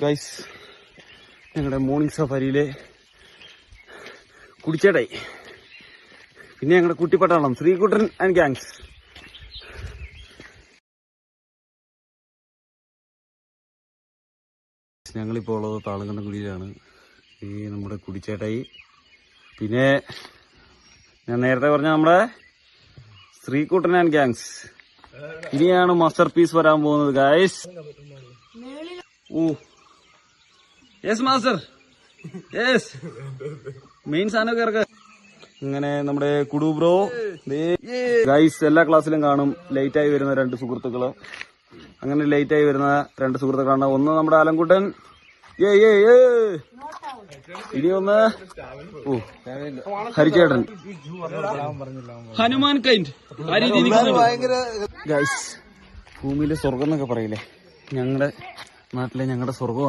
Guys, ഞങ്ങളുടെ morning സഫാരിയിലെ കുടിച്ചേട്ടായി, പിന്നെ ഞങ്ങളുടെ കുട്ടിപ്പട്ടാളം ശ്രീകുട്ടൻ ആൻഡ് ഗാങ്സ്. ഞങ്ങളിപ്പോൾ ഉള്ളത് താളങ്കണ്ടൻകുടിയിലാണ്. ഈ നമ്മുടെ കുടിച്ചേട്ടായി, പിന്നെ ഞാൻ നേരത്തെ പറഞ്ഞ നമ്മുടെ ശ്രീകുട്ടൻ ആൻഡ് ഗാങ്സ്. ഇനിയാണ് മാസ്റ്റർ പീസ് വരാൻ പോകുന്നത് guys. Oh yes master, yes main സാധനമൊക്കെ ഇറക്ക. ഇങ്ങനെ നമ്മുടെ കുടു ബ്രോ ഗൈസ് എല്ലാ ക്ലാസ്സിലും കാണും ലേറ്റായി വരുന്ന രണ്ട് സുഹൃത്തുക്കള്. അങ്ങനെ ലേറ്റായി വരുന്ന രണ്ട് സുഹൃത്തുക്കളാണ്. ഒന്ന് നമ്മുടെ അലൻകുട്ടൻ, ഇനി ഒന്ന് ഹരിചേട്ടൻ, ഹനുമാൻ കൈൻഡ്. ഗൈസ്, ഭൂമിയിലെ സ്വർഗം എന്നൊക്കെ പറയില്ലേ, ഞങ്ങളുടെ നാട്ടിലെ ഞങ്ങളുടെ സ്വർഗം.